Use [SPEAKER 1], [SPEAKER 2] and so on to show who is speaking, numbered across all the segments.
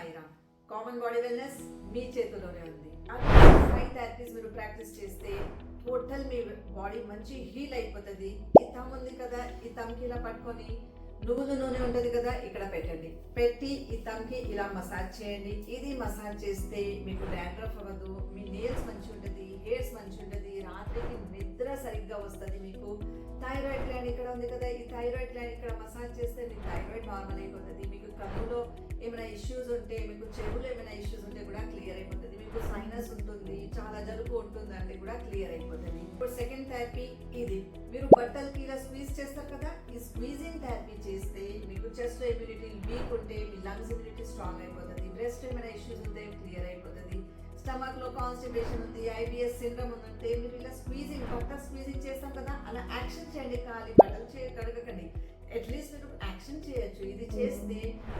[SPEAKER 1] Sairam. Common body wellness మీ చేతిలోనే ఉంది. Five therapies మీరు ప్రాక్టీస్ చేస్తే టోటల్ మీ బాడీ మంచి హీల్ అయిపోతుంది. ఈ తమ్ ఉంది కదా, ఈ తమ్కి ఇలా పట్టుకొని నువ్వుల నూనె ఉంటుంది కదా, ఇక్కడ పెట్టండి. పెట్టి ఈ తమ్కి ఇలా మసాజ్ చేయండి. ఇది మసాజ్ చేస్తే మీకు డాండ్రఫ్ అవ్వదు, మీ నేల్స్ మంచి ఉంటుంది, హెయిర్స్ మంచి ఉంటుంది, రాత్రికి నిద్ర సరిగ్గా వస్తుంది. మీకు థైరాయిడ్ గ్లాండ్ ఇక్కడ ఉంది కదా, ఈ థైరాయిడ్ గ్లాండ్ ఇక్కడ మసాజ్ చేస్తే మీ థైరాయిడ్ నార్మల్ అయిపోతుంది. మీకు కన్నులో ఏమైనా ఇష్యూస్ ఉంటే, మీకు చెవులో ఏమైనా ఇష్యూస్ ఉంటే కూడా క్లియర్ అయిపోతుంది. మీకు సైనస్ ఉంటుంది, చాలా జలుబు ఉంటుంది అంటే కూడా క్లియర్ అయిపోతుంది. ఇప్పుడు సెకండ్ థెరపీ ఇది. మీరు బట్టలకి ఇలా స్క్వీజ్ చేస్తారు కదా, ఈ స్క్వీజింగ్ థెరపీ చేస్తే మీకు చెస్ట్ ఇమ్యూనిటీ వీక్ ఉంటే మీ లంగ్స్ ఇమ్యూనిటీ స్ట్రాంగ్ అయిపోతుంది. బ్రెస్ట్ ఏమైనా ఇష్యూస్ ఉంటే క్లియర్ అయిపోతుంది. స్టమక్ లో కాన్స్టిపేషన్ ఉంది, ఐబిఎస్ సిండ్రోమ్ ఉందంటే మీరు ఇలా స్క్వీజింగ్, బట్టలు స్క్వీజింగ్ చేస్తాం కదా, అలా యాక్షన్ చేయండి. ఖాళీ బట్టలు కడగకండి, అట్లీస్ట్ మీరు యాక్షన్ చేయొచ్చు. ఇది చేస్తే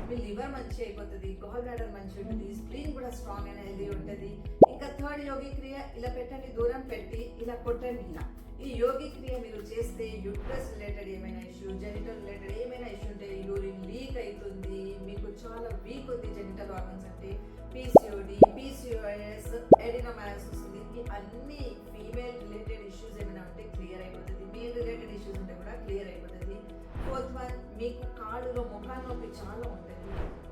[SPEAKER 1] మీ లివర్ మంచి అయిపోతుంది, గాల్ బ్లాడర్ మంచి ఉంటుంది, స్ప్లీన్ కూడా స్ట్రాంగ్ అండ్ హెల్దీ ఉంటుంది. ఇంకా థర్డ్ యోగి క్రియ, ఇలా పెట్టండి, దూరం పెట్టి ఇలా కొట్టండి. ఇలా ఈ యోగి క్రియ మీరు చేస్తే యూట్రస్ రిలేటెడ్ ఏమైనా ఇష్యూ, జెనిటల్ రిలేటెడ్ ఏమైనా ఇష్యూ ఉంటే, యూరిన్ లీక్ అవుతుంది, మీకు చాలా వీక్ ఉంది జెనిటల్ ఆర్గన్స్ అంటే పీసీఓడి, పీసీఓఎస్, ఎడినోమైసిస్ ఉంది, ఈ అన్ని ఫీమేల్ రిలేటెడ్ ఇష్యూస్ ఏమైనా ఉంటే క్లియర్ అయిపోతుంది. మేల్ రిలేటెడ్ ఇష్యూస్ ఉంటే కూడా క్లియర్ అయిపోతుంది. ఫోర్త్ వన్, మీకు కాళ్ళలో ముఖాన్ని నొప్పి చాలా ఉంటుంది,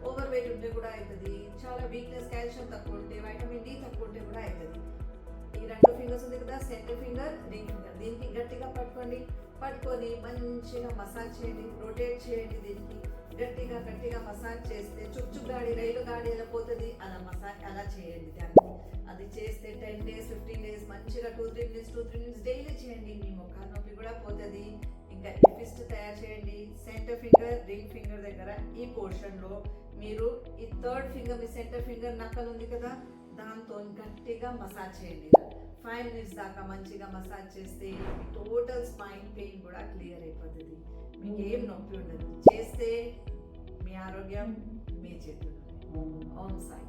[SPEAKER 1] ఓవర్ వెయిట్ ఉంటే కూడా అవుతుంది, చాలా వీక్నెస్, కాల్షియం తక్కువ ఉంటే, వైటమిన్ డి తక్కువ ఉంటే కూడా అవుతుంది. ఈ రెండు ఫింగర్స్ ఉంది కదా, సెంటర్ ఫింగర్, రింగ్ ఫింగర్, దీనికి గట్టిగా పట్టుకొని మంచిగా మసాజ్ చేయండి, రొటేట్ చేయండి. దీనికి గట్టిగా మసాజ్ చేస్తే చుక్చుక్ గాడి, రైలు గాడి ఎలా పోతుంది అలా మసాజ్ అలా చేయండి. దాన్ని అది చేస్తే 10 days 15 days మంచిగా 2-3 minutes డైలీ చేయండి. మీ ముఖాన్ని నొప్పి కూడా పోతుంది. ఇంకా ఈ ఫిస్ట్ తయారు చేయండి. సెంటర్ ఫింగర్, రింగ్ ఫింగర్ దగ్గర ఈ పోర్షన్లో మీరు ఈ థర్డ్ ఫింగర్, మీ సెంటర్ ఫింగర్ నక్కలు ఉంది కదా, దాంతో గట్టిగా మసాజ్ చేయండి. 5 minutes దాకా మంచిగా మసాజ్ చేస్తే టోటల్ స్పైన్ పెయిన్ కూడా క్లియర్ అయిపోతుంది. మీకు ఏం నొప్పి ఉండదు. చేస్తే మీ ఆరోగ్యం మీ చేతుల్లో. ఓం సాయి.